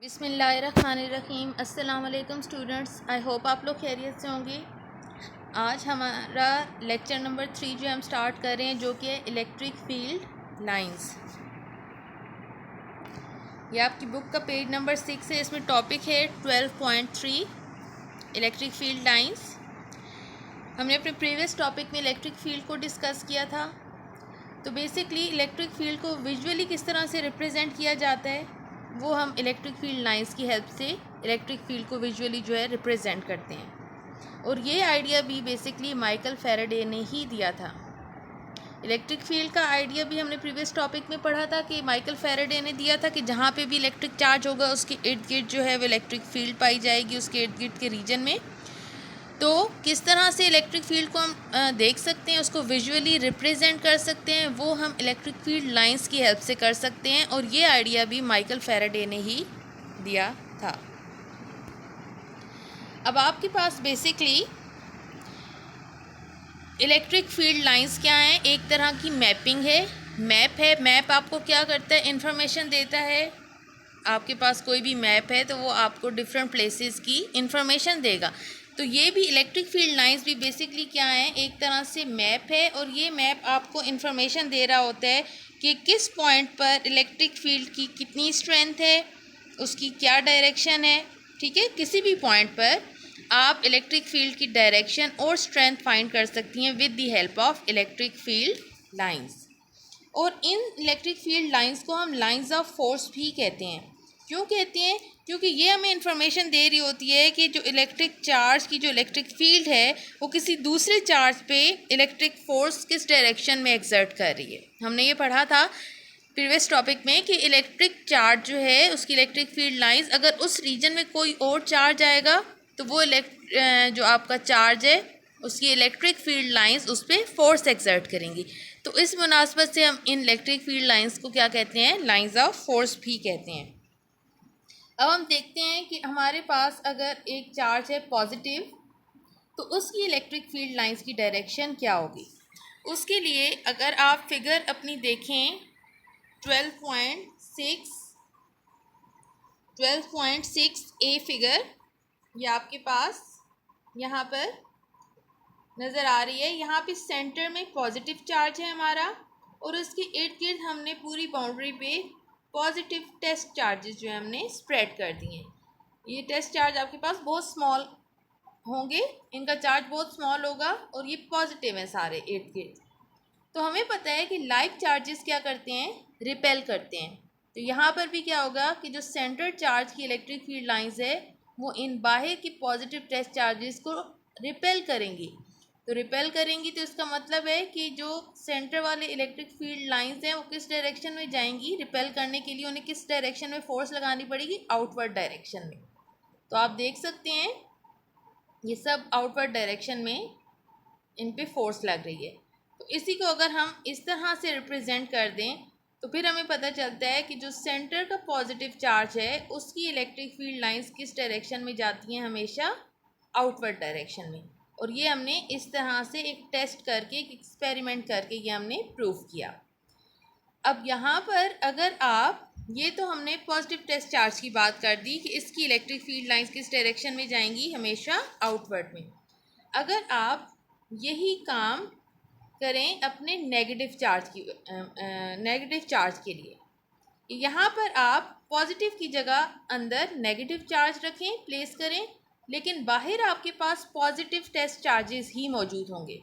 बिस्मिल्लाहिर्रहमानिर्रहीम। अस्सलाम वालेकुम स्टूडेंट्स, आई होप आप लोग खैरियत से होंगे। आज हमारा लेक्चर नंबर 3 जो हम स्टार्ट कर रहे हैं, जो कि है इलेक्ट्रिक फील्ड लाइंस। ये आपकी बुक का पेज नंबर 6 है। इसमें टॉपिक है 12.3 इलेक्ट्रिक फील्ड लाइंस। हमने अपने प्रीवियस टॉपिक में इलेक्ट्रिक फील्ड को डिस्कस किया था। तो बेसिकली इलेक्ट्रिक फील्ड को विजुअली किस तरह से रिप्रेजेंट किया जाता है, वो हम इलेक्ट्रिक फील्ड लाइंस की हेल्प से इलेक्ट्रिक फील्ड को विजुअली जो है रिप्रेजेंट करते हैं। और ये आइडिया भी बेसिकली माइकल फैराडे ने ही दिया था। इलेक्ट्रिक फील्ड का आइडिया भी हमने प्रीवियस टॉपिक में पढ़ा था कि माइकल फैराडे ने दिया था कि जहाँ पे भी इलेक्ट्रिक चार्ज होगा उसके इर्द गिर्द जो है वो इलेक्ट्रिक फील्ड पाई जाएगी, उसके इर्द गिर्द के रीजन में। तो किस तरह से इलेक्ट्रिक फील्ड को हम देख सकते हैं, उसको विजुअली रिप्रेजेंट कर सकते हैं, वो हम इलेक्ट्रिक फील्ड लाइंस की हेल्प से कर सकते हैं। और ये आइडिया भी माइकल फैराडे ने ही दिया था। अब आपके पास बेसिकली इलेक्ट्रिक फील्ड लाइंस क्या हैं? एक तरह की मैपिंग है, मैप है। मैप आपको क्या करता है? इंफॉर्मेशन देता है। आपके पास कोई भी मैप है तो वो आपको डिफरेंट प्लेसेस की इंफॉर्मेशन देगा। तो ये भी इलेक्ट्रिक फील्ड लाइंस भी बेसिकली क्या है? एक तरह से मैप है। और ये मैप आपको इंफॉर्मेशन दे रहा होता है कि किस पॉइंट पर इलेक्ट्रिक फील्ड की कितनी स्ट्रेंथ है, उसकी क्या डायरेक्शन है। ठीक है, किसी भी पॉइंट पर आप इलेक्ट्रिक फील्ड की डायरेक्शन और स्ट्रेंथ फाइंड कर सकती हैं with the help of electric field lines. और इन इलेक्ट्रिक फील्ड लाइंस को हम लाइंस ऑफ फोर्स भी कहते हैं। क्यों कहते हैं? क्योंकि ये हमें इंफॉर्मेशन दे रही होती है कि जो इलेक्ट्रिक चार्ज की जो इलेक्ट्रिक फील्ड है वो किसी दूसरे चार्ज पे इलेक्ट्रिक फोर्स किस डायरेक्शन में एक्सर्ट कर रही है। हमने ये पढ़ा था प्रीवियस टॉपिक में कि इलेक्ट्रिक चार्ज जो है उसकी इलेक्ट्रिक फील्ड लाइंस, अगर उस रीजन में कोई और चार्ज आएगा तो वो जो आपका चार्ज है उसकी इलेक्ट्रिक फील्ड लाइंस उस पर फोर्स एक्सर्ट करेंगी। तो इस मुनासबत से हम इन इलेक्ट्रिक फील्ड लाइंस को क्या कहते हैं? लाइंस ऑफ फोर्स भी कहते हैं। अब हम देखते हैं कि हमारे पास अगर एक चार्ज है पॉजिटिव, तो उसकी इलेक्ट्रिक फील्ड लाइंस की डायरेक्शन क्या होगी। उसके लिए अगर आप फिगर अपनी देखें 12.6 ए फिगर, ये आपके पास यहाँ पर नज़र आ रही है। यहाँ पे सेंटर में पॉजिटिव चार्ज है हमारा, और उसके इर्द गिर्द हमने पूरी बाउंड्री पे पॉजिटिव टेस्ट चार्जेस जो है हमने स्प्रेड कर दिए हैं। ये टेस्ट चार्ज आपके पास बहुत स्मॉल होंगे, इनका चार्ज बहुत स्मॉल होगा, और ये पॉजिटिव है सारे इर्द गिर्द। तो हमें पता है कि लाइक चार्जेस क्या करते हैं? रिपेल करते हैं। तो यहाँ पर भी क्या होगा कि जो सेंटर चार्ज की इलेक्ट्रिक फील्ड लाइंस है वो इन बाहर की पॉजिटिव टेस्ट चार्जेस को रिपेल करेंगी। तो रिपेल करेंगी तो इसका मतलब है कि जो सेंटर वाले इलेक्ट्रिक फील्ड लाइंस हैं वो किस डायरेक्शन में जाएंगी? रिपेल करने के लिए उन्हें किस डायरेक्शन में फोर्स लगानी पड़ेगी? आउटवर्ड डायरेक्शन में। तो आप देख सकते हैं ये सब आउटवर्ड डायरेक्शन में इन पे फोर्स लग रही है। तो इसी को अगर हम इस तरह से रिप्रेजेंट कर दें तो फिर हमें पता चलता है कि जो सेंटर का पॉजिटिव चार्ज है उसकी इलेक्ट्रिक फील्ड लाइंस किस डायरेक्शन में जाती हैं? हमेशा आउटवर्ड डायरेक्शन में। और ये हमने इस तरह से एक टेस्ट करके, एक एक्सपेरिमेंट करके ये हमने प्रूव किया। अब यहाँ पर अगर आप, ये तो हमने पॉजिटिव टेस्ट चार्ज की बात कर दी कि इसकी इलेक्ट्रिक फील्ड लाइंस किस डायरेक्शन में जाएंगी? हमेशा आउटवर्ड में। अगर आप यही काम करें अपने नेगेटिव चार्ज के लिए, यहाँ पर आप पॉजिटिव की जगह अंदर नेगेटिव चार्ज रखें, प्लेस करें, लेकिन बाहर आपके पास पॉजिटिव टेस्ट चार्जेस ही मौजूद होंगे।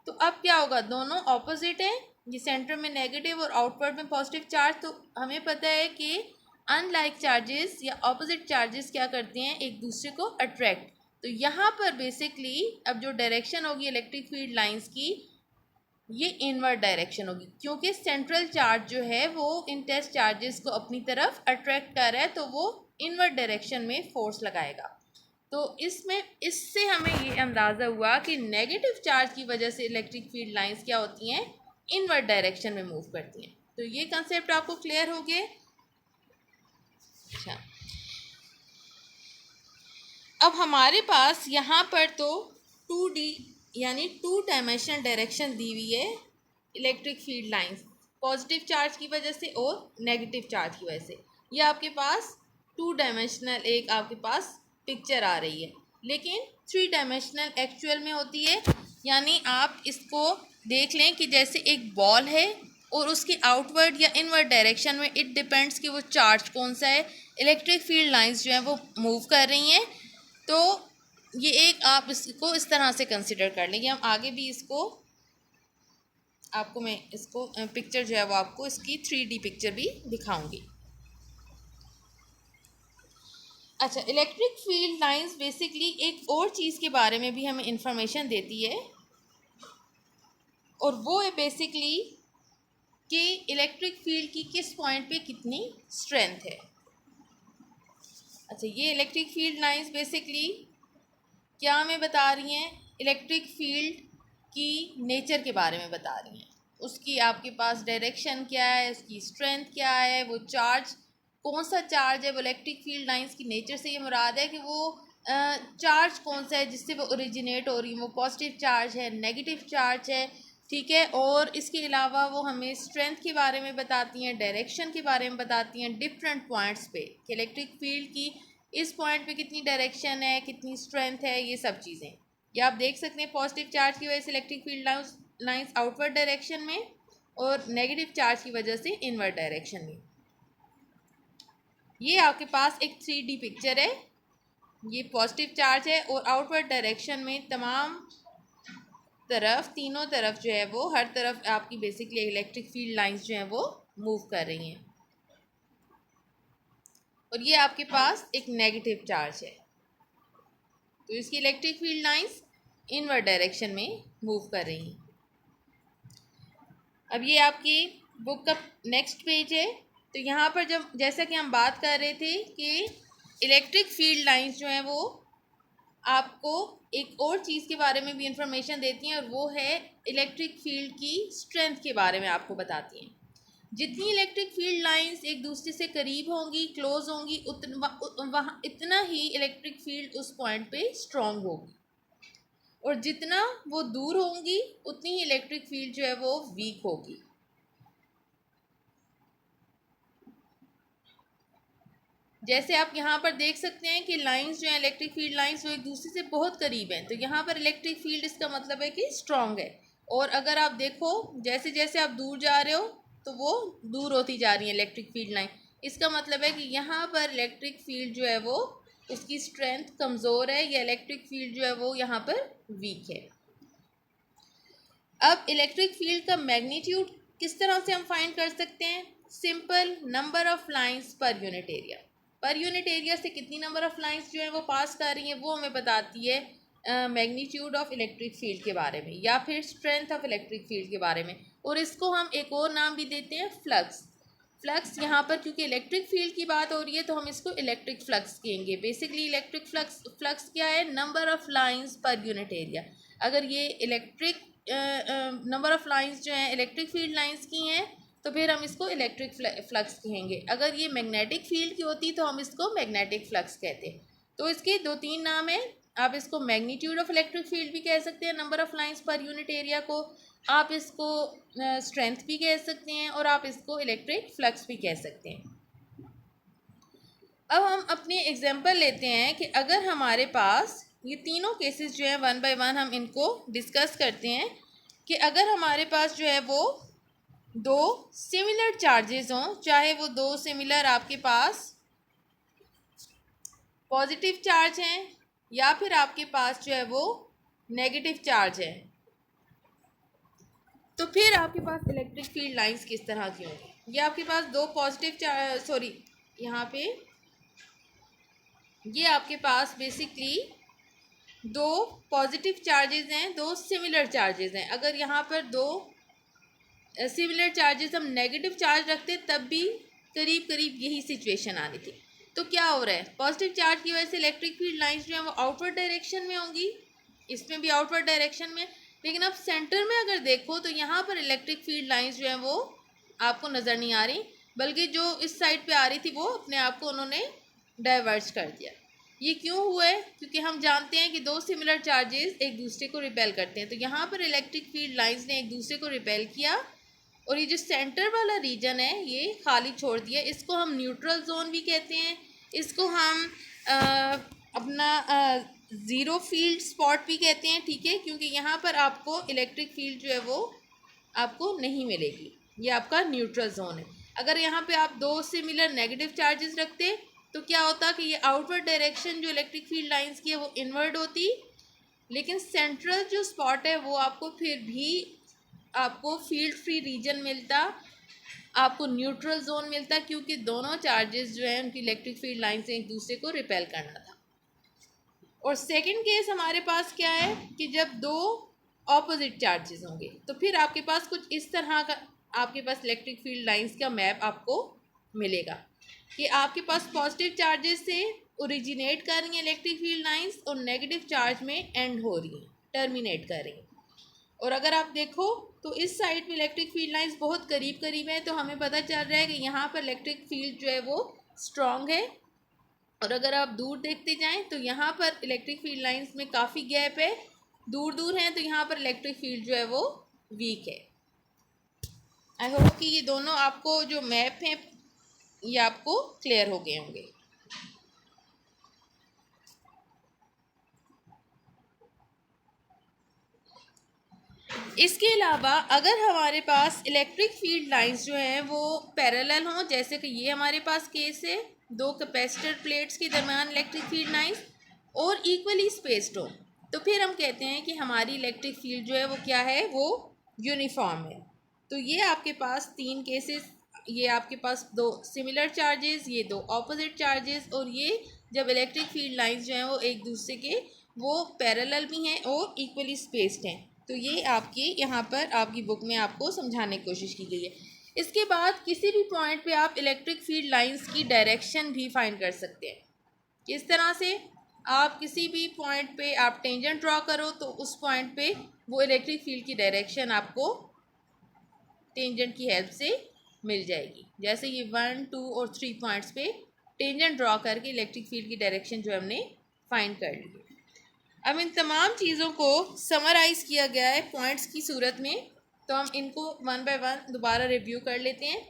तो अब क्या होगा? दोनों ऑपोजिट हैं, ये सेंटर में नेगेटिव और आउटवर्ड में पॉजिटिव चार्ज। तो हमें पता है कि अनलाइक चार्जेस या ऑपोजिट चार्जेस क्या करते हैं? एक दूसरे को अट्रैक्ट। तो यहाँ पर बेसिकली अब जो डायरेक्शन होगी इलेक्ट्रिक फील्ड लाइंस की, ये इनवर्ड डायरेक्शन होगी, क्योंकि सेंट्रल चार्ज जो है वो इन टेस्ट चार्जेस को अपनी तरफ अट्रैक्ट कर रहा है, तो वो इनवर्ड डायरेक्शन में फोर्स लगाएगा। तो इससे हमें ये अंदाज़ा हुआ कि नेगेटिव चार्ज की वजह से इलेक्ट्रिक फील्ड लाइंस क्या होती हैं? इनवर्ड डायरेक्शन में मूव करती हैं। तो ये कंसेप्ट आपको क्लियर हो गया? अच्छा, अब हमारे पास यहाँ पर तो 2D यानी 2 डायमेंशनल डायरेक्शन दी हुई है electric field lines, positive charge की वजह से और नेगेटिव चार्ज की वजह से। ये आपके पास 2 डायमेंशनल एक आपके पास पिक्चर आ रही है, लेकिन 3 डायमेंशनल एक्चुअल में होती है। यानी आप इसको देख लें कि जैसे एक बॉल है और उसकी आउटवर्ड या इनवर्ड डायरेक्शन में इट डिपेंड्स कि वो चार्ज कौन सा है, इलेक्ट्रिक फील्ड लाइंस जो हैं वो मूव कर रही हैं। तो ये एक आप इसको इस तरह से कंसिडर कर लेंगे। हम आगे भी इसको आपको मैं इसको पिक्चर जो है वो आपको इसकी 3D पिक्चर भी दिखाऊंगी। अच्छा, इलेक्ट्रिक फील्ड लाइंस बेसिकली एक और चीज़ के बारे में भी हमें इंफॉर्मेशन देती है, और वो है बेसिकली कि इलेक्ट्रिक फील्ड की किस पॉइंट पे कितनी स्ट्रेंथ है। अच्छा, ये इलेक्ट्रिक फील्ड लाइंस बेसिकली क्या हमें बता रही हैं, इलेक्ट्रिक फील्ड की नेचर के बारे में बता रही हैं। उसकी आपके पास डायरेक्शन क्या है, उसकी स्ट्रेंथ क्या है, वो चार्ज कौन सा चार्ज है। वो इलेक्ट्रिक फील्ड लाइंस की नेचर से ये मुराद है कि वो चार्ज कौन सा है जिससे वो ओरिजिनेट हो रही है, वो पॉजिटिव चार्ज है, नेगेटिव चार्ज है, ठीक है। और इसके अलावा वो हमें स्ट्रेंथ के बारे में बताती हैं, डायरेक्शन के बारे में बताती हैं डिफरेंट पॉइंट्स पे कि इलेक्ट्रिक फील्ड की इस पॉइंट पे कितनी डायरेक्शन है, कितनी स्ट्रेंथ है, ये सब चीज़ें। ये आप देख सकते हैं पॉजिटिव चार्ज की वजह से electric field lines outward direction में और नेगेटिव चार्ज की वजह से इनवर्ड डायरेक्शन में। ये आपके पास एक 3D पिक्चर है। ये पॉजिटिव चार्ज है और आउटवर्ड डायरेक्शन में तमाम तरफ, तीनों तरफ जो है वो, हर तरफ आपकी बेसिकली इलेक्ट्रिक फील्ड लाइंस जो हैं वो मूव कर रही हैं। और ये आपके पास एक नेगेटिव चार्ज है, तो इसकी electric field lines inward direction में मूव कर रही हैं। अब ये आपकी बुक का नेक्स्ट पेज है। तो यहाँ पर जब जैसा कि हम बात कर रहे थे कि इलेक्ट्रिक फील्ड लाइंस जो हैं वो आपको एक और चीज़ के बारे में भी इंफॉर्मेशन देती हैं, और वो है इलेक्ट्रिक फील्ड की स्ट्रेंथ के बारे में आपको बताती हैं। जितनी इलेक्ट्रिक फील्ड लाइंस एक दूसरे से करीब होंगी, क्लोज होंगी, वहाँ इतना ही इलेक्ट्रिक फील्ड उस पॉइंट पे स्ट्रॉन्ग होगी, और जितना वो दूर होंगी उतनी ही इलेक्ट्रिक फील्ड जो है वो वीक होगी। जैसे आप यहाँ पर देख सकते हैं कि लाइंस जो है इलेक्ट्रिक फील्ड लाइंस वो एक दूसरे से बहुत करीब हैं, तो यहाँ पर इलेक्ट्रिक फील्ड इसका मतलब है कि स्ट्रॉन्ग है। और अगर आप देखो जैसे जैसे आप दूर जा रहे हो तो वो दूर होती जा रही है इलेक्ट्रिक फील्ड लाइन, इसका मतलब है कि यहाँ पर इलेक्ट्रिक फील्ड जो है वो उसकी स्ट्रेंथ कमज़ोर है, या इलेक्ट्रिक फील्ड जो है वो यहाँ पर वीक है। अब इलेक्ट्रिक फील्ड का मैग्नीट्यूड किस तरह से हम फाइंड कर सकते हैं? Simple, number of lines per unit area. Per unit area से कितनी नंबर ऑफ लाइंस जो है वो पास कर रही हैं वो हमें बताती है मैग्नीट्यूड ऑफ इलेक्ट्रिक फील्ड के बारे में, या फिर स्ट्रेंथ ऑफ इलेक्ट्रिक फील्ड के बारे में। और इसको हम एक और नाम भी देते हैं फ्लक्स। फ्लक्स यहाँ पर क्योंकि इलेक्ट्रिक फील्ड की बात हो रही है तो हम इसको इलेक्ट्रिक फ्लक्स कहेंगे। बेसिकली इलेक्ट्रिक फ्लक्स क्या है? Number of lines per unit area. अगर ये इलेक्ट्रिक नंबर ऑफ लाइंस जो हैं इलेक्ट्रिक फील्ड लाइंस की हैं तो फिर हम इसको इलेक्ट्रिक फ्लक्स कहेंगे। अगर ये मैग्नेटिक फील्ड की होती तो हम इसको मैग्नेटिक फ्लक्स कहते हैं। तो इसके 2-3 नाम हैं। आप इसको मैग्नीट्यूड ऑफ इलेक्ट्रिक फील्ड भी कह सकते हैं, number of lines per unit area को। आप इसको स्ट्रेंथ भी कह सकते हैं, और आप इसको इलेक्ट्रिक फ्लक्स भी कह सकते हैं। अब हम अपनी एग्जांपल लेते हैं कि अगर हमारे पास ये तीनों केसेस जो हैं 1 बाय 1 हम इनको डिस्कस करते हैं कि अगर हमारे पास जो है वो दो सिमिलर चार्जेस हों, चाहे वो दो सिमिलर आपके पास पॉजिटिव चार्ज हैं या फिर आपके पास जो है वो नेगेटिव चार्ज है, तो फिर आपके पास इलेक्ट्रिक फील्ड लाइंस किस तरह की होंगी? ये आपके पास दो पॉजिटिव यहाँ पे ये आपके पास बेसिकली दो पॉजिटिव चार्जेस हैं, दो सिमिलर चार्जेस हैं। अगर यहाँ पर दो सिमिलर चार्जेस हम नेगेटिव चार्ज रखते तब भी करीब करीब यही सिचुएशन आनी थी। तो क्या हो रहा है? पॉजिटिव चार्ज की वजह से इलेक्ट्रिक फील्ड लाइंस जो है वो आउटवर्ड डायरेक्शन में होंगी, इसमें भी आउटवर्ड डायरेक्शन में। लेकिन अब सेंटर में अगर देखो तो यहाँ पर इलेक्ट्रिक फील्ड लाइंस जो है वो आपको नज़र नहीं आ रही, बल्कि जो इस साइड पे आ रही थी वो अपने आप को उन्होंने डाइवर्ज कर दिया। ये क्यों हुआ है? क्योंकि हम जानते हैं कि दो सिमिलर चार्जेस एक दूसरे को रिपेल करते हैं। तो यहाँ पर इलेक्ट्रिक फील्ड लाइंस ने एक दूसरे को रिपेल किया, और ये जो सेंटर वाला रीजन है ये खाली छोड़ दिया। इसको हम न्यूट्रल जोन भी कहते हैं, इसको हम अपना ज़ीरो फील्ड स्पॉट भी कहते हैं, ठीक है, क्योंकि यहाँ पर आपको इलेक्ट्रिक फील्ड जो है वो आपको नहीं मिलेगी। ये आपका न्यूट्रल जोन है। अगर यहाँ पे आप दो सिमिलर नेगेटिव चार्जेस रखते तो क्या होता कि ये आउटवर्ड डायरेक्शन जो इलेक्ट्रिक फील्ड लाइंस की है वो इनवर्ड होती, लेकिन सेंट्रल जो स्पॉट है वो आपको फिर भी आपको फील्ड फ्री रीजन मिलता, आपको न्यूट्रल जोन मिलता, क्योंकि दोनों चार्जेस जो है उनकी इलेक्ट्रिक फील्ड लाइन से एक दूसरे को रिपेल करना था। और सेकंड केस हमारे पास क्या है कि जब दो ऑपोजिट चार्जेस होंगे तो फिर आपके पास कुछ इस तरह का आपके पास इलेक्ट्रिक फील्ड लाइंस का मैप आपको मिलेगा कि आपके पास पॉजिटिव चार्जेस से ओरिजिनेट कर रही हैं इलेक्ट्रिक फील्ड लाइंस और नेगेटिव चार्ज में एंड हो रही हैं, टर्मिनेट कर रही हैं। और अगर आप देखो तो इस साइड में इलेक्ट्रिक फील्ड लाइंस बहुत करीब करीब है, तो हमें पता चल रहा है कि यहाँ पर इलेक्ट्रिक फील्ड जो है वो स्ट्रॉन्ग है। और अगर आप दूर देखते जाएं तो यहाँ पर इलेक्ट्रिक फील्ड लाइंस में काफ़ी गैप है, दूर दूर हैं, तो यहाँ पर इलेक्ट्रिक फील्ड जो है वो वीक है। आई होप कि ये दोनों आपको जो मैप हैं ये आपको क्लियर हो गए होंगे। इसके अलावा अगर हमारे पास इलेक्ट्रिक फील्ड लाइंस जो हैं वो पैरेलल हों, जैसे कि ये हमारे पास केस है, दो कैपेसिटर प्लेट्स के दरमियान इलेक्ट्रिक फील्ड लाइंस और इक्वली स्पेस्ड हो, तो फिर हम कहते हैं कि हमारी इलेक्ट्रिक फील्ड जो है वो क्या है, वो यूनिफॉर्म है। तो ये आपके पास तीन केसेस, ये आपके पास दो सिमिलर चार्जेस, ये दो ऑपोजिट चार्जेस, और ये जब इलेक्ट्रिक फील्ड लाइंस जो हैं वो एक दूसरे के वो पैरेलल भी हैं और इक्वली स्पेस्ड हैं। तो ये आपके यहाँ पर आपकी बुक में आपको समझाने की कोशिश की गई है। इसके बाद किसी भी पॉइंट पे आप इलेक्ट्रिक फील्ड लाइंस की डायरेक्शन भी फाइंड कर सकते हैं। किस तरह से? आप किसी भी पॉइंट पे आप टेंजेंट ड्रॉ करो तो उस पॉइंट पे वो इलेक्ट्रिक फील्ड की डायरेक्शन आपको टेंजेंट की हेल्प से मिल जाएगी। जैसे ये 1, 2 और 3 पॉइंट्स पे टेंजेंट ड्रॉ करके इलेक्ट्रिक फील्ड की डायरेक्शन जो हमने फाइंड कर ली है। अब इन तमाम चीज़ों को समराइज़ किया गया है पॉइंट्स की सूरत में, तो हम इनको वन बाय वन दोबारा रिव्यू कर लेते हैं।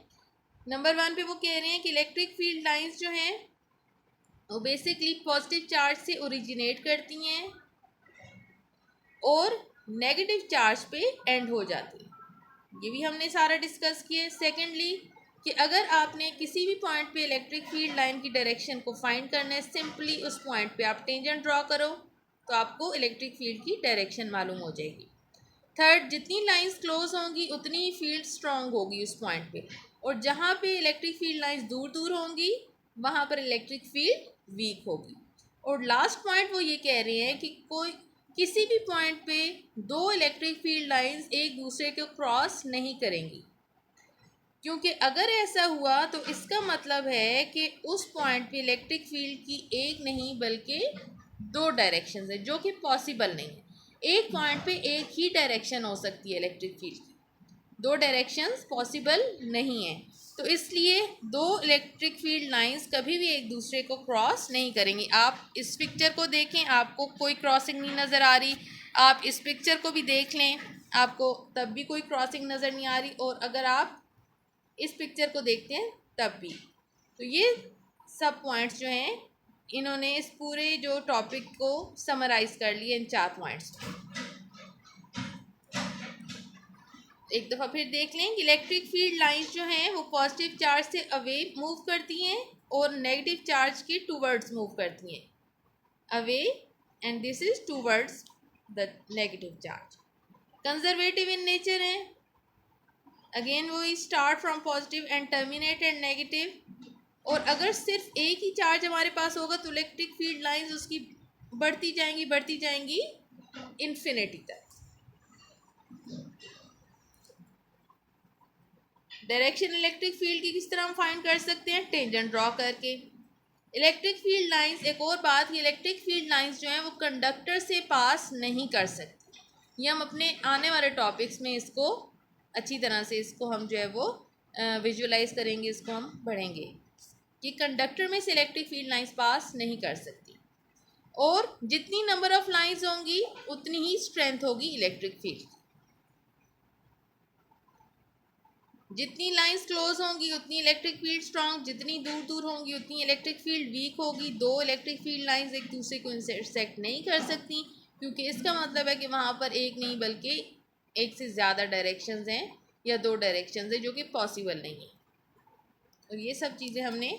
नंबर 1 पे वो कह रहे हैं कि इलेक्ट्रिक फील्ड लाइंस जो हैं वो बेसिकली पॉजिटिव चार्ज से ओरिजिनेट करती हैं और नेगेटिव चार्ज पे एंड हो जाती हैं। ये भी हमने सारा डिस्कस किया। सेकेंडली कि अगर आपने किसी भी पॉइंट पे इलेक्ट्रिक फील्ड लाइन की डायरेक्शन को फाइंड करना है, सिंपली उस पॉइंट पे आप टेंजेंट ड्रॉ करो तो आपको इलेक्ट्रिक फील्ड की डायरेक्शन मालूम हो जाएगी। थर्ड, जितनी लाइंस क्लोज होंगी उतनी ही फील्ड स्ट्रांग होगी उस पॉइंट पे, और जहाँ पे इलेक्ट्रिक फील्ड लाइंस दूर दूर होंगी वहाँ पर इलेक्ट्रिक फील्ड वीक होगी। और लास्ट पॉइंट वो ये कह रहे हैं कि कोई किसी भी पॉइंट पे दो इलेक्ट्रिक फील्ड लाइंस एक दूसरे को क्रॉस नहीं करेंगी, क्योंकि अगर ऐसा हुआ तो इसका मतलब है कि उस पॉइंट पे इलेक्ट्रिक फील्ड की एक नहीं बल्कि दो डायरेक्शंस है, जो कि पॉसिबल नहीं है। एक पॉइंट पे एक ही डायरेक्शन हो सकती है इलेक्ट्रिक फील्ड की, दो डायरेक्शंस पॉसिबल नहीं है। तो इसलिए दो इलेक्ट्रिक फील्ड लाइंस कभी भी एक दूसरे को क्रॉस नहीं करेंगी। आप इस पिक्चर को देखें, आपको कोई क्रॉसिंग नहीं नज़र आ रही, आप इस पिक्चर को भी देख लें, आपको तब भी कोई क्रॉसिंग नज़र नहीं आ रही, और अगर आप इस पिक्चर को देखते हैं तब भी। तो ये सब पॉइंट्स जो हैं इन्होंने इस पूरे जो टॉपिक को समराइज़ कर लिया इन 4 पॉइंट्स में। एक दफ़ा फिर देख लें कि इलेक्ट्रिक फील्ड लाइंस जो हैं वो पॉजिटिव चार्ज से अवे मूव करती हैं और नेगेटिव चार्ज के टूवर्ड्स मूव करती हैं, away and this is towards the negative charge. Conservative in nature हैं, अगेन वो start from positive and terminate and negative. और अगर सिर्फ एक ही चार्ज हमारे पास होगा तो इलेक्ट्रिक फील्ड लाइंस उसकी बढ़ती जाएंगी इन्फिनिटी तक। डायरेक्शन इलेक्ट्रिक फील्ड की किस तरह हम फाइंड कर सकते हैं? टेंजेंट ड्रॉ करके। इलेक्ट्रिक फील्ड लाइंस, एक और बात, ये इलेक्ट्रिक फील्ड लाइंस जो हैं वो कंडक्टर से पास नहीं कर सकती। ये हम अपने आने वाले टॉपिक्स में इसको अच्छी तरह से इसको हम जो है वो विजुअलाइज करेंगे, इसको हम पढ़ेंगे कि कंडक्टर में से इलेक्ट्रिक फील्ड लाइंस पास नहीं कर सकती, और जितनी नंबर ऑफ लाइंस होंगी उतनी ही स्ट्रेंथ होगी इलेक्ट्रिक फील्ड। जितनी लाइंस क्लोज होंगी उतनी इलेक्ट्रिक फील्ड स्ट्रॉन्ग, जितनी दूर दूर होंगी उतनी इलेक्ट्रिक फील्ड वीक होगी। दो इलेक्ट्रिक फील्ड लाइंस एक दूसरे को इंटरसेक्ट नहीं कर सकती, क्योंकि इसका मतलब है कि वहाँ पर एक नहीं बल्कि एक से ज़्यादा डायरेक्शंस हैं या दो डायरेक्शंस हैं, जो कि पॉसिबल नहीं है। और ये सब चीज़ें हमने